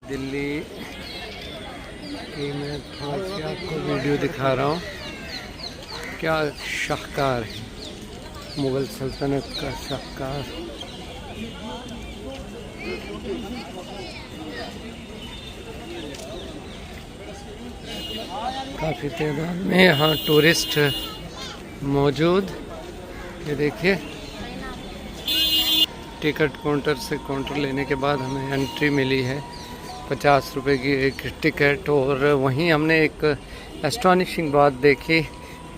दिल्ली की मैं थोड़ा सी आपको वीडियो दिखा रहा हूँ। क्या शाहकार है, मुग़ल सल्तनत का शाहकार। काफ़ी तादाद में यहाँ टूरिस्ट मौजूद। ये देखिए, टिकट काउंटर से काउंटर लेने के बाद हमें एंट्री मिली है 50 रुपए की एक टिकट। और वहीं हमने एक एस्टॉनिशिंग बात देखी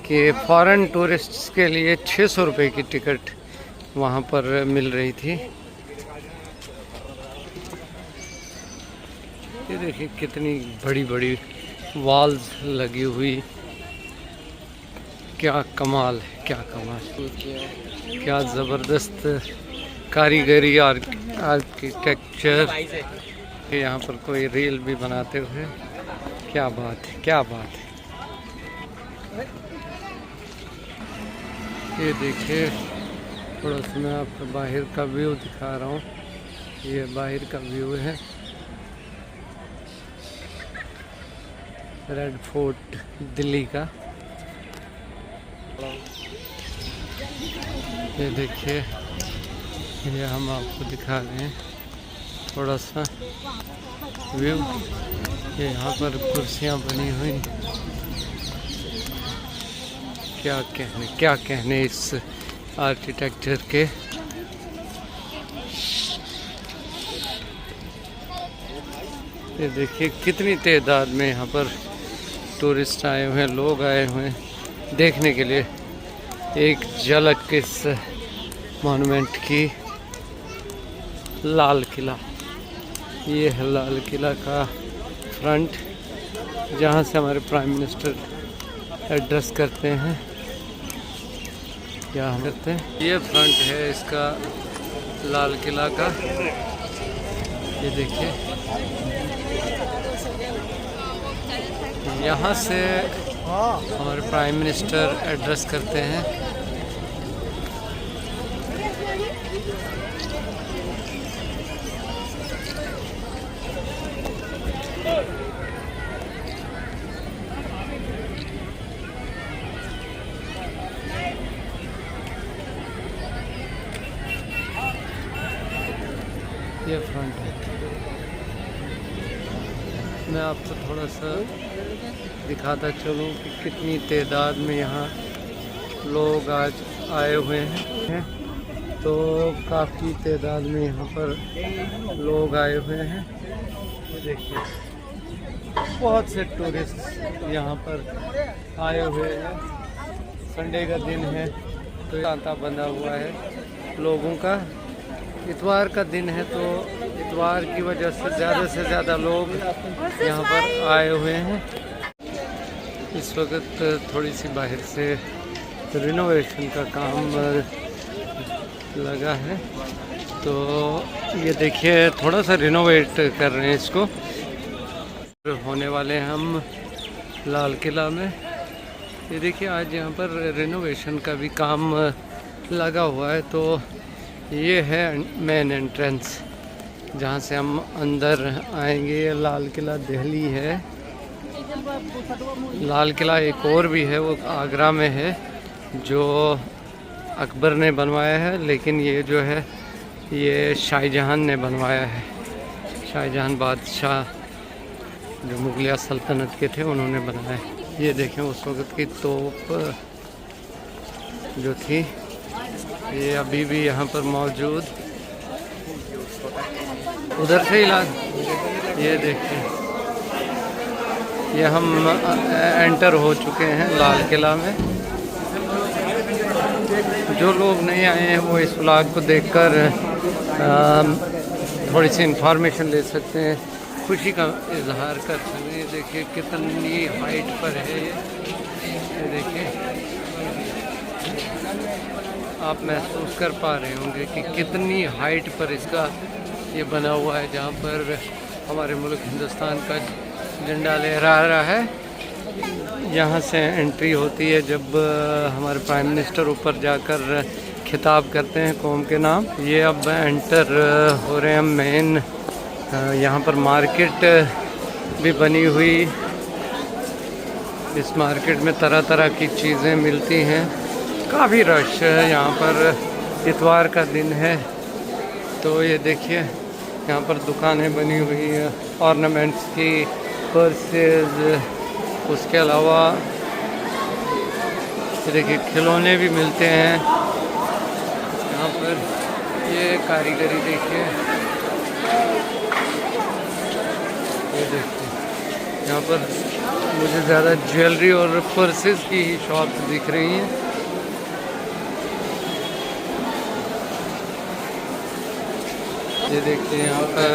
कि फॉरेन टूरिस्ट्स के लिए 600 रुपए की टिकट वहाँ पर मिल रही थी। ये देखिए कितनी बड़ी बड़ी वॉल्स लगी हुई। क्या कमाल है, क्या कमाल, क्या ज़बरदस्त कारीगरी और आर्किटेक्चर। यहाँ पर कोई रील भी बनाते हुए। क्या बात है, क्या बात है। ये देखिए, थोड़ा सा मैं आपको बाहर का व्यू दिखा रहा हूँ। ये बाहर का व्यू है रेड फोर्ट दिल्ली का। ये देखिए, ये हम आपको दिखा रहे हैं थोड़ा सा व्यू। ये यहाँ पर कुर्सियाँ बनी हुई। क्या कहने इस आर्किटेक्चर के। ये देखिए कितनी तादाद में यहाँ पर टूरिस्ट आए हुए हैं, लोग आए हुए हैं देखने के लिए एक झलक इस मॉन्यूमेंट की। लाल किला, ये है लाल किला का फ्रंट, जहाँ से हमारे प्राइम मिनिस्टर एड्रेस करते हैं। क्या करते हैं, ये फ्रंट है इसका लाल किला का। ये देखिए, यहाँ से हमारे प्राइम मिनिस्टर एड्रेस करते हैं। ये फ्रंट है। मैं आपको थोड़ा सा दिखाता चलूँ कि कितनी तादाद में यहाँ लोग आज आए हुए हैं। तो काफ़ी तादाद में यहाँ पर लोग आए हुए हैं। ये देखिए, बहुत से टूरिस्ट यहाँ पर आए हुए हैं। संडे का दिन है तो तांता बंधा हुआ है लोगों का। इतवार का दिन है तो इतवार की वजह से ज़्यादा लोग यहाँ पर आए हुए हैं। इस वक्त थोड़ी सी बाहर से रिनोवेशन का काम लगा है, तो ये देखिए थोड़ा सा रिनोवेट कर रहे हैं इसको। होने वाले हैं हम लाल किला में। ये देखिए, आज यहाँ पर रिनोवेशन का भी काम लगा हुआ है। तो ये है मेन एंट्रेंस, जहाँ से हम अंदर आएंगे। ये लाल किला दिल्ली है। लाल किला एक और भी है, वो आगरा में है, जो अकबर ने बनवाया है। लेकिन ये जो है ये शाहजहां ने बनवाया है। शाहजहां बादशाह जो मुगलिया सल्तनत के थे, उन्होंने बनाया है। ये देखें, उस वक़्त की तोप जो थी ये अभी भी यहाँ पर मौजूद। उधर से इलाज। ये देखिए, ये हम एंटर हो चुके हैं लाल किला में। जो लोग नहीं आए हैं वो इस व्लॉग को देखकर थोड़ी सी इंफॉर्मेशन ले सकते हैं, खुशी का इजहार कर सकते हैं। देखिए कितनी हाइट पर है ये देखिए, आप महसूस कर पा रहे होंगे कि कितनी हाइट पर इसका ये बना हुआ है, जहाँ पर हमारे मुल्क हिंदुस्तान का झंडा लहरा रहा है। यहाँ से एंट्री होती है जब हमारे प्राइम मिनिस्टर ऊपर जाकर खिताब करते हैं कौम के नाम। ये अब एंटर हो रहे हैं मेन यहाँ पर मार्केट भी बनी हुई। इस मार्केट में तरह तरह की चीज़ें मिलती हैं। काफ़ी रश है यहाँ पर, इतवार का दिन है। तो ये देखिए यहाँ पर दुकानें बनी हुई हैं ऑर्नामेंट्स की, पर्सेज, उसके अलावा ये देखिए खिलौने भी मिलते हैं यहाँ पर। ये कारीगरी देखिए, ये देखिए यहाँ पर मुझे ज़्यादा ज्वेलरी और पर्सेस की ही शॉप्स दिख रही हैं। ये देखिए यहाँ पर,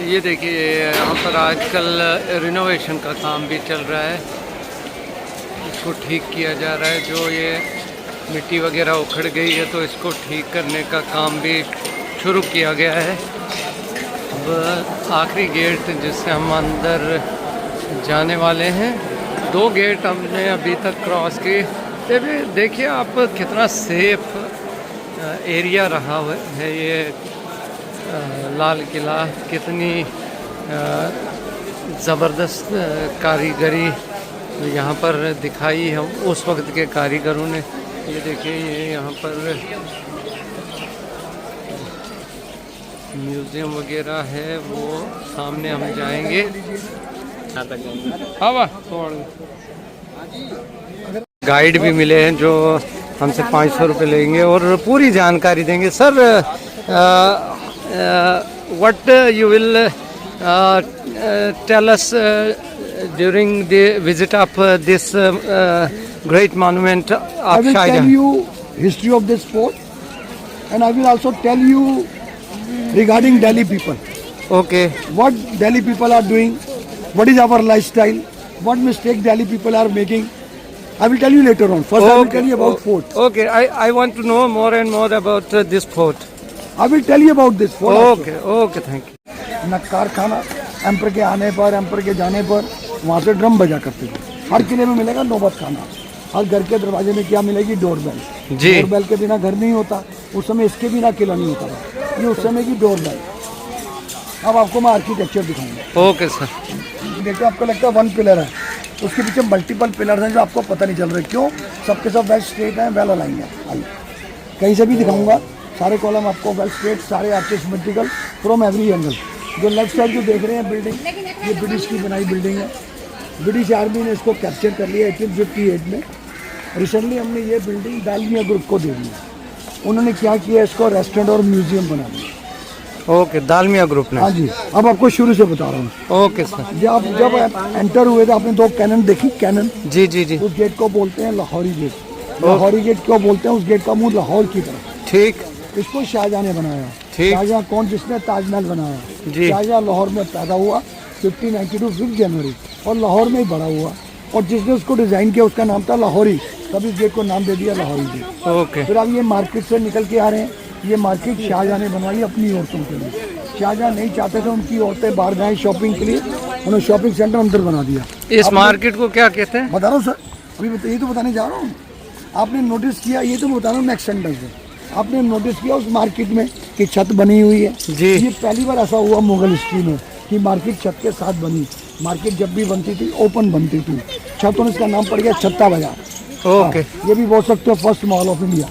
ये देखिए यहाँ पर आजकल रिनोवेशन का काम भी चल रहा है। इसको ठीक किया जा रहा है। जो ये मिट्टी वगैरह उखड़ गई है तो इसको ठीक करने का काम भी शुरू किया गया है। अब आखिरी गेट जिससे हम अंदर जाने वाले हैं, 2 गेट हमने अभी तक क्रॉस किए। देखिए आप कितना सेफ एरिया रहा है ये लाल किला। कितनी ज़बरदस्त कारीगरी यहाँ पर दिखाई हम उस वक्त के कारीगरों ने। ये देखिए ये यहाँ पर म्यूज़ियम वगैरह है, वो सामने हम जाएंगे। हाँ वाह, गाइड भी मिले हैं जो हमसे 500 रुपये लेंगे और पूरी जानकारी देंगे। Sir what you will tell us during the visit of this great monument of Shahjahan? I will tell you history of this fort, and I will also tell you regarding Delhi people. Okay. What Delhi people are doing, what is our lifestyle, what mistake Delhi people are making. I will tell you later on. First, I will tell you about fort. Okay, I want to know more and more about this fort. I will tell you about this fort. Okay, okay, thank you. नक्कार खाना emperor के आने पर, emperor के जाने पर वहाँ से drum बजा करते थे। हर किले में मिलेगा नौबत खाना। हर घर के दरवाजे में क्या मिलेगी? डोरबेल। जी। डोरबेल के बिना घर नहीं होता। उस समय इसके बिना किला नहीं होता था। ये उस समय की डोरबेल। अब आपको मैं आर्किटेक्चर दिखाऊंगा। Okay sir. देखो आपको लगता है 1 पिलर है, उसके पीछे मल्टीपल पिलर हैं जो आपको पता नहीं चल रहे। क्यों? सबके सब वेल स्ट्रेट हैं, वेल अलाइन है। आइए कहीं से भी दिखाऊंगा, सारे कॉलम आपको वेल स्ट्रेट, सारे आपके सिमेट्रिकल फ्रॉम एवरी एंगल। जो लेफ्ट साइड जो देख रहे हैं बिल्डिंग, ये ब्रिटिश की बनाई बिल्डिंग है। ब्रिटिश आर्मी ने इसको कैप्चर कर लिया 1858 में। रिसेंटली हमने ये बिल्डिंग दालमिया ग्रुप को दे दी। उन्होंने क्या किया, इसको रेस्टोरेंट और म्यूजियम बना दिया। ओके, दालमिया ग्रुप ने। हाँ जी। अब आपको शुरू से बता रहा हूँ। Okay sir. जब एंटर हुए थे आपने 2 कैनन देखी? कैनन, जी जी जी। उस गेट को बोलते हैं लाहौरी गेट। लाहौरी गेट क्यों बोलते हैं? उस गेट का मुंह लाहौर की तरफ। ठीक। इसको शाहजहां ने बनाया। ठीक। शाहजहां कौन? जिसने ताजमहल बनाया। जी। शाहजहां लाहौर में पैदा हुआ 1592 5 जनवरी और लाहौर में ही बड़ा हुआ। और जिसने उसको डिजाइन किया उसका नाम था लाहौरी, तभी इस गेट को नाम दे दिया लाहौरी गेट। ओके। फिर अब ये मार्केट से निकल के आ रहे हैं। ये मार्केट शाहजहां ने बनवाई अपनी औरतों के लिए। शाहजहां नहीं चाहते थे उनकी औरतें बाहर जाएं शॉपिंग के लिए, उन्होंने शॉपिंग सेंटर अंदर बना दिया। इस मार्केट को क्या कहते हैं? बता रहा हूँ सर, अभी यही तो बताने जा रहा हूँ। आपने नोटिस किया, ये तो बता रहा हूँ नेक्स्ट सेंटेंस है। आपने नोटिस किया उस मार्केट में कि छत बनी हुई है? जी। ये पहली बार ऐसा हुआ मुगल हिस्ट्री में कि मार्केट छत के साथ बनी। मार्केट जब भी बनती थी ओपन बनती थी। छत होने इसका नाम पड़ गया छत्ता बाजार। ओके। ये भी बोल सकते हो फर्स्ट मॉल ऑफ इंडिया।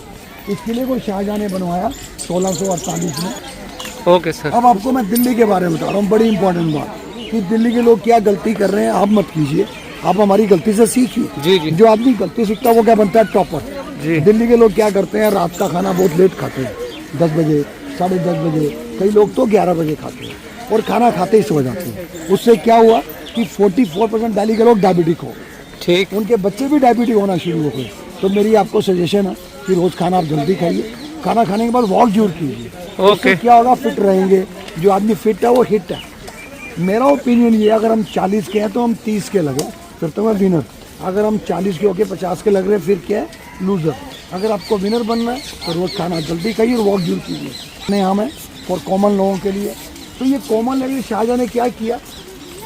इस किले को शाहजहां ने बनवाया 1648 में। Okay sir. अब आपको मैं दिल्ली के बारे में बता रहा हूँ, बड़ी इंपॉर्टेंट बात कि दिल्ली के लोग क्या गलती कर रहे हैं आप मत कीजिए, आप हमारी गलती से सीखिए। जी जी। जो आदमी गलती सीखता है वो क्या बनता है? टॉपर। जी। दिल्ली के लोग क्या करते हैं? रात का खाना बहुत लेट खाते हैं, 10 बजे, 10:30 बजे, कई लोग तो 11 बजे खाते हैं और खाना खाते ही सो जाते हैं। उससे क्या हुआ कि 44% दिल्ली के लोग डायबिटिक हो गए। ठीक। उनके बच्चे भी डायबिटिक होना शुरू हो गए। तो मेरी आपको सजेशन है कि रोज़ खाना आप जल्दी खाइए, खाना खाने के बाद वॉक जरूर कीजिए। ओके। क्या होगा? फिट रहेंगे। जो आदमी फिट है वो हिट है। मेरा ओपिनियन ये, अगर हम 40 के हैं तो हम 30 के लगे, फिर तो मैं विनर। अगर हम 40 के होके 50 के लग रहे हैं फिर क्या है? लूजर। अगर आपको विनर बनना है तो रोज़ खाना जल्दी खाइए और वॉक जरूर कीजिए। यहाँ में और कॉमन लोगों के लिए तो ये कॉमन लेवल शाहजहां ने क्या किया,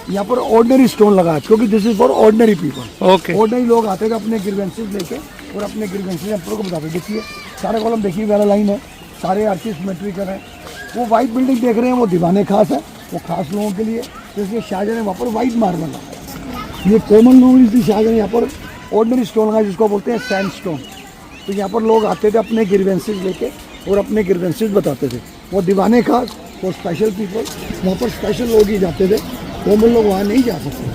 यहाँ पर ऑर्डिनरी स्टोन लगाया, क्योंकि this is for ordinary people. Okay. Ordinary लोग आते थे अपने ग्रीवेंसेस लेके और अपने ग्रीवेंसेस एम्पर को बताते। देखिए सारे कॉलम देखिए, वेल लाइन है, सारे आर्टिस्ट मेट्रिकल हैं। वो वाइट बिल्डिंग देख रहे हैं वो दीवाने खास है, वो खास लोगों के लिए, तो इसलिए शाहजहाँ ने वहाँ पर वाइट मार्बल लगाया। ये कॉमन लोग इसलिए शाहजहाँ ने यहाँ पर ऑर्डिनरी स्टोन लगाया जिसको बोलते हैं सैंड स्टोन। तो यहाँ पर लोग आते थे अपने ग्रीवेंसेस लेके और अपने ग्रीवेंसेस बताते थे। वो दीवाने खास और स्पेशल पीपल, वहाँ पर स्पेशल लोग ही जाते थे, कॉमन लोग वहाँ नहीं जा सकते।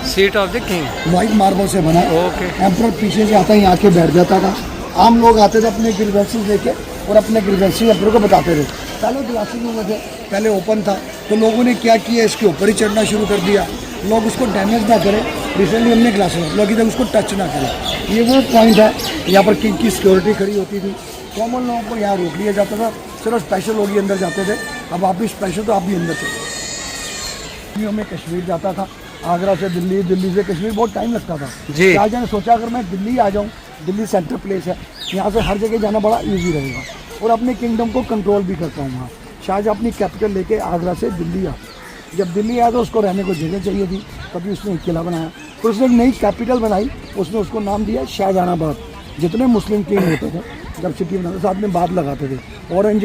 Seat of the king white marble से बना। ओके। एम्परर पीछे से आता है, यहाँ के बैठ जाता था। आम लोग आते थे अपने ग्रीवेंसेस लेके और अपने ग्रीवेंसेस एम्परर को बताते थे। पहले ग्लासेस में थे, पहले ओपन था, तो लोगों ने क्या किया, इसके ऊपर ही चढ़ना शुरू कर दिया। लोग उसको डैमेज ना करें, रिसेंटली हमने ग्लासेस लोग इधर उसको टच ना करें। ये वो पॉइंट है, यहाँ पर किंग की सिक्योरिटी खड़ी होती थी। कॉमन लोगों को यहाँ रोक लिया जाता था, सिर्फ स्पेशल लोग ही अंदर जाते थे। अब आप भी स्पेशल तो आप भी अंदर चले। मैं कश्मीर जाता था, आगरा से दिल्ली, दिल्ली से कश्मीर, बहुत टाइम लगता था। शाहजहाँ ने सोचा अगर मैं दिल्ली आ जाऊँ, दिल्ली सेंट्रल प्लेस है, यहाँ से हर जगह जाना बड़ा इजी रहेगा और अपने किंगडम को कंट्रोल भी कर पाऊँगा। शाहजहाँ अपनी कैपिटल लेके आगरा से दिल्ली आ, जब दिल्ली आया तो उसको रहने को जगह चाहिए थी, तभी उसने एक किला बनाया। फिर उसने एक नई कैपिटल बनाई, उसने उसको नाम दिया शाहजहानाबाद। जितने मुस्लिम किंग होते थे जब सिटी बनाते साथ में बात लगाते थे,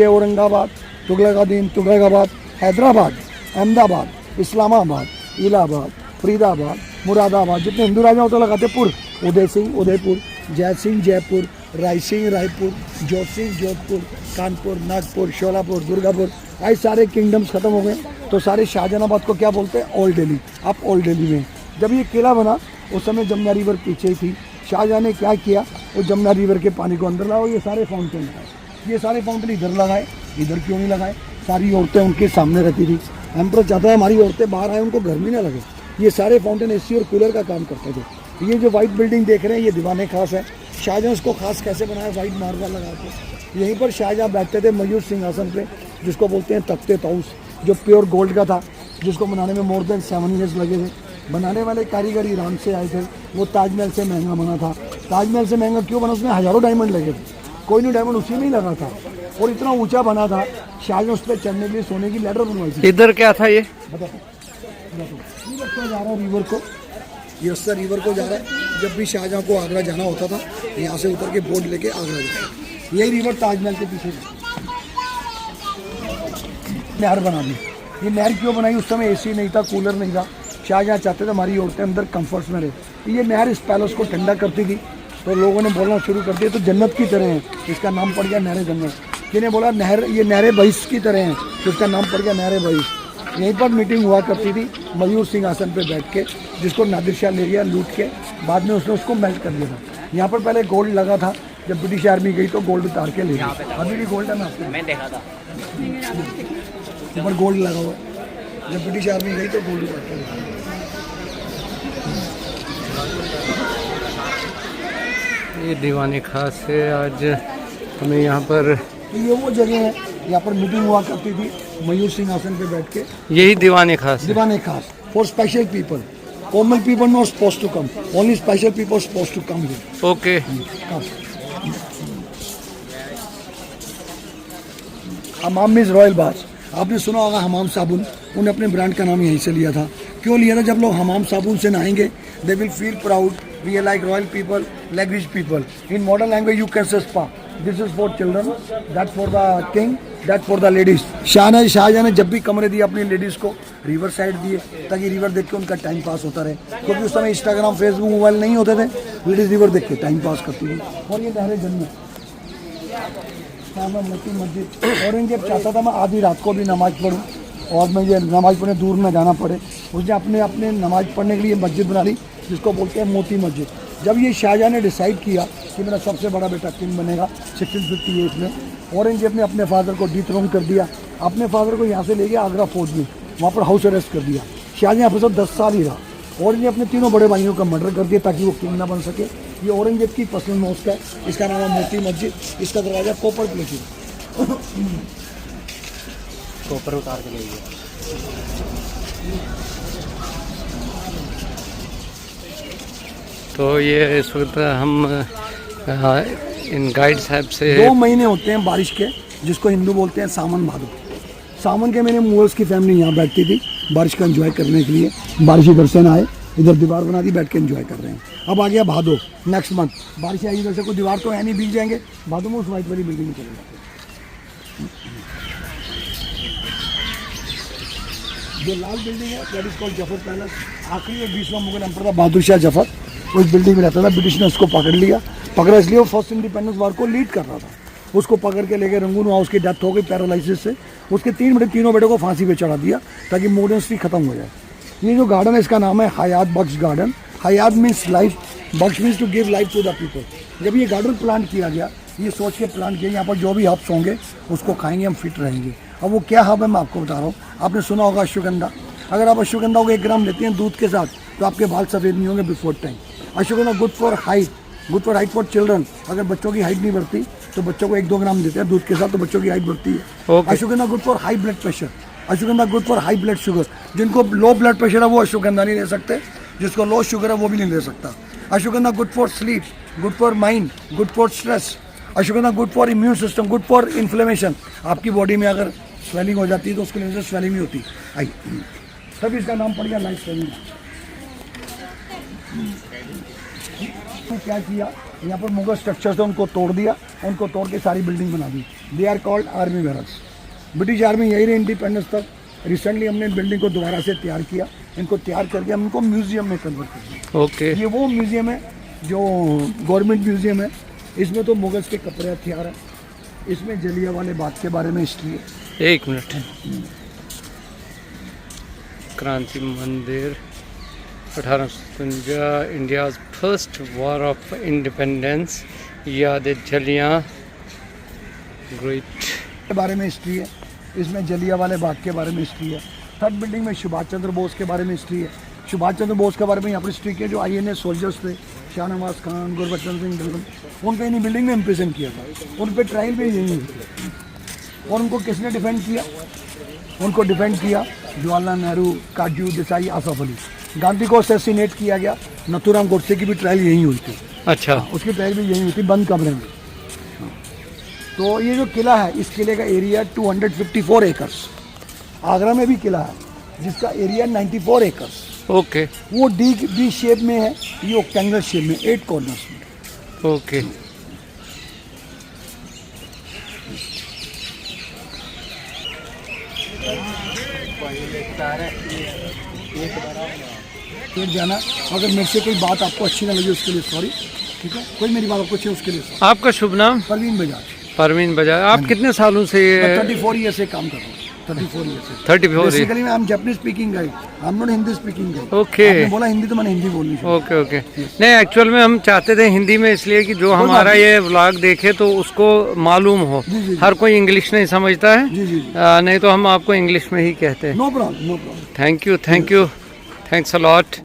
औरंगाबाद, तुगलकाबाद, हैदराबाद, अहमदाबाद, इस्लामाबाद, इलाहाबाद, फरीदाबाद, मुरादाबाद। जितने हिंदू राजा होते लगाते पुर, उदय सिंह उदयपुर, जय सिंह जयपुर, राय सिंह रायपुर, जोत सिंह जोधपुर, कानपुर, नागपुर, शोलापुर, दुर्गापुर। आज सारे किंगडम्स खत्म हो गए, तो सारे शाहजहानाबाद को क्या बोलते हैं, ओल्ड दिल्ली। अब ओल्ड दिल्ली में जब ये किला बना उस समय जमुना रिवर पीछे ही थी। शाहजहाँ ने क्या किया, वो जमुना रिवर के पानी को अंदर लाओ, ये सारे फाउंटेन लगाए। ये सारे फाउंटेन इधर लगाए, इधर क्यों नहीं लगाए? सारी औरतें उनके सामने रहती थी। एम्परर चाहता है हमारी औरतें बाहर आए, उनको गर्मी ना लगे। ये सारे फाउंटेन एसी और कूलर का काम करते थे। ये जो वाइट बिल्डिंग देख रहे हैं ये दीवाने खास है। शाहजहाँ उसको खास कैसे बनाया, वाइट मार्बल लगा के। यहीं पर शाहजहाँ बैठते थे मयूर सिंहासन पे, जिसको बोलते हैं तख्ते ताउस, जो प्योर गोल्ड का था, जिसको बनाने में मोर देन 7 ईयर्स लगे थे। बनाने वाले कारीगर ईरान से आए थे। वो ताजमहल से महंगा बना था। ताजमहल से महंगा क्यों बना, उसमें हज़ारों डायमंड लगे थे, कोई नहीं डायमंड उसी में ही लगा था और इतना ऊंचा बना था। शाहजहाँ उस पर चढ़ने के लिए सोने की लैडर बनवाई थी। इधर क्या था ये? बताओ जा रहा है रिवर को, ये उससे रिवर को जा रहा है। जब भी शाहजहाँ को आगरा जाना होता था, यहाँ से उतर के बोट लेके आगरा जाता। यही रिवर ताजमहल के पीछे नहर बना दी। ये नहर क्यों बनाई, उस समय एसी नहीं था, कूलर नहीं था। शाहजहाँ चाहते थे हमारी औरतें अंदर कंफर्ट्स में रहे। ये नहर इस पैलेस को ठंडा करती थी, तो लोगों ने बोलना शुरू कर दिया तो जन्नत की तरह है, इसका नाम पड़ गया नहर जन्नत। किन्हें बोला नहर, ये नहर बहिश की तरह है, तो इसका नाम पड़ गया नहर बहिश। यहीं पर मीटिंग हुआ करती थी मयूर सिंहासन पे बैठ के, जिसको नादिर शाह ले लिया लूट के। बाद में उसने उसको मेल्ट कर दिया था। यहाँ पर पहले गोल्ड लगा था, जब ब्रिटिश आर्मी गई तो गोल्ड उतार के ले गया। अभी भी गोल्ड है ना, मैं देखा था ऊपर गोल्ड लगा हुआ। जब ब्रिटिश आर्मी गई तो गोल्ड उतार के ले गया। ये दीवाने खास है। आज हमें यहाँ पर, ये वो जगह है, यहाँ पर मीटिंग हुआ करती थी मयूर सिंहासन पे बैठ के। यही दीवाने खास है। दीवाने खास for special people, common people not supposed to come, only special people supposed to come here. Okay. हमाम मीन्स रॉयल बाथ। आपने सुना होगा हमाम साबुन, उन्हें अपने ब्रांड का नाम यहीं से लिया था। क्यों लिया था? जब लोग हमाम साबुन से नहाएंगे they will feel proud, we are like royal people, like rich people. In modern language you can say spa, this is for children, that for the king, that for the ladies. Shahjahan ने जब भी कमरे दिए अपनी ladies को, river side दिए, ताकि river देख के उनका टाइम पास होता रहे। क्योंकि उस समय इंस्टाग्राम, फेसबुक, मोबाइल नहीं होते थे, लेडीज़ रिवर देख के टाइम पास करती थी। और ये नहर जन्नत, मोती मस्जिद। औरंगजेब चाहता था मैं आधी रात को भी नमाज पढ़ूँ और मुझे नमाज पढ़ने दूर न जाना पड़े। उसने अपने नमाज पढ़ने के लिए मस्जिद बना ली, जिसको बोलते हैं मोती मस्जिद। जब ये शाहजहाँ ने डिसाइड किया कि मेरा सबसे बड़ा बेटा किंग बनेगा 1658 में, औरंगजेब ने अपने फादर को डिथरोन कर दिया। अपने फादर को यहाँ से ले गया आगरा फौज में, वहाँ पर हाउस अरेस्ट कर दिया। शाहजहाँ यहाँ पर 10 साल ही रहा। औरंगजेब अपने तीनों बड़े भाइयों का मर्डर कर दिया ताकि वो किंग ना बन सके। ये औरंगजेब की पर्सनल मॉस्क है, इसका नाम है मोती मस्जिद। इसका दरवाजा कॉपर प्लेटेड, कॉपर उतार के ले गया। तो ये इस वक्त हम इन गाइड साहब से 2 महीने होते हैं बारिश के, जिसको हिंदू बोलते हैं सावन भादो। सावन के महीने मुगल्स की फैमिली यहाँ बैठती थी बारिश का एंजॉय करने के लिए। बारिश इधर से ना आए, इधर दीवार बना दी, बैठ के एंजॉय कर रहे हैं। अब आ गया भादो, नेक्स्ट मंथ बारिश आएगी, इधर से कोई दीवार तो है नहीं, भीग जाएंगे। भादो में उस वाइट वाली बिल्डिंग में चले जाते हैं। जो लाल बिल्डिंग है that is called Zafar palace. आखिरी में 20वां मुगल एम्पर था बहादुर शाह जफर, उस बिल्डिंग में रहता था। ब्रिटिश ने उसको पकड़ लिया, पकड़ा इसलिए वो फर्स्ट इंडिपेंडेंस वार को लीड कर रहा था। उसको पकड़ के लेके रंगून, वहाँ उसकी डेथ हो गई पैरालिसिस से। उसके तीनों बेटों को फांसी पे चढ़ा दिया ताकि मॉडर्निटी खत्म हो जाए। ये जो गार्डन है इसका नाम है Hayat Bakhsh garden. Hayat means life, Bakhsh means to give life to the people. जब ये गार्डन प्लांट किया गया, ये सोच के प्लांट किया यहाँ पर जो भी हब्स होंगे उसको खाएंगे, हम फिट रहेंगे। अब वो क्या हब है मैं आपको बता रहा हूँ। आपने सुना होगा अश्वगंधा। अगर आप अश्वगंधा को 1 ग्राम लेते हैं दूध के साथ तो आपके बाल सफ़ेद नहीं होंगे before time. Ashwagandha good for height, good for height for children. अगर बच्चों की हाइट नहीं बढ़ती तो बच्चों को 1-2 ग्राम देते हैं दूध के साथ तो बच्चों की हाइट बढ़ती है। Ashwagandha good for high blood pressure, ashwagandha good for high blood sugar. जिनको लो ब्लड प्रेशर है वो अश्वगंधा नहीं ले सकते, जिसको लो शुगर है वो भी नहीं ले सकता। Ashwagandha good for sleep, good for mind, good for stress. Ashwagandha good for immune system, good for inflammation. आपकी बॉडी में अगर स्वेलिंग हो जाती है तो उसके वजह से स्वेलिंग नहीं होती। आई तब इसका नाम पड़ गया लाइफ स्वेलिंग। क्या किया, यहाँ पर मुगल स्ट्रक्चर थे उनको तोड़ दिया, उनको तोड़ के सारी बिल्डिंग बना दी। They are called army barracks. British army यही रही इंडिपेंडेंस तक। रिसेंटली हमने बिल्डिंग को दोबारा से तैयार किया, इनको तैयार करके हम इनको म्यूजियम में कन्वर्ट कर दिया। ओके, ये वो म्यूजियम है जो गवर्नमेंट म्यूजियम है। इसमें तो मुगल्स के कपड़े हथियार हैं, इसमें जलियांवाले बाग के बारे में हिस्ट्री है। 1 मिनट। क्रांति मंदिर 1857, India's first war of independence, याद जलियां ग्रेट के बारे में हिस्ट्री है। इसमें जलियांवाले बाग के बारे में हिस्ट्री है। थर्ड बिल्डिंग में सुभाष चंद्र बोस के बारे में हिस्ट्री है। सुभाष चंद्र बोस के बारे में यहाँ पर हिस्ट्री के जो INA सोल्जर्स थे, शाहनवाज खान, गुरबचन सिंह ढिल्लन, उनको इन बिल्डिंग में इम्प्रिजन किया था। उन पर ट्रायल भी यही हुई थी। और उनको किसने डिफेंड किया? उनको डिफेंड किया जवाहरलाल नेहरू, काजू देसाई, आसफ अली। गांधी को असैसिनेट किया गया, नथुराम गोडसे की भी ट्रायल यही हुई थी। अच्छा, उसकी ट्रायल भी यही हुई थी बंद कमरे में। तो ये जो किला है, इस किले का एरिया 254 एकर्स। आगरा में भी किला है जिसका एरिया 94 एकर्स। ओके, वो डी शेप में है, ये ऑक्टेंगल शेप में 8 कॉर्नर्स में। ओके। फिर जाना, अगर मेरे से कोई बात आपको अच्छी ना लगी उसके लिए सॉरी, ठीक है। कोई मेरी बात आपको अच्छी है उसके लिए sorry। आपका शुभ नाम? परवीन बजाज। परवीन बजाज। आप कितने सालों से? 34 ईयर से काम कर रहा हूँ। 34 ईयर से। 34 बेसिकली मैं Japanese speaking guide, I am not Hindi speaking guide. Okay, आपने बोला हिंदी तो मैंने हिंदी बोलनी चाहिए। Okay okay. नहीं, एक्चुअल में हम चाहते थे हिंदी में, इसलिए कि जो हमारा ये व्लॉग देखे तो उसको मालूम हो। जी। हर कोई इंग्लिश नहीं समझता है। जी। नहीं तो हम आपको इंग्लिश में ही कहते हैं। No problem, no problem. Thank you, thanks a lot.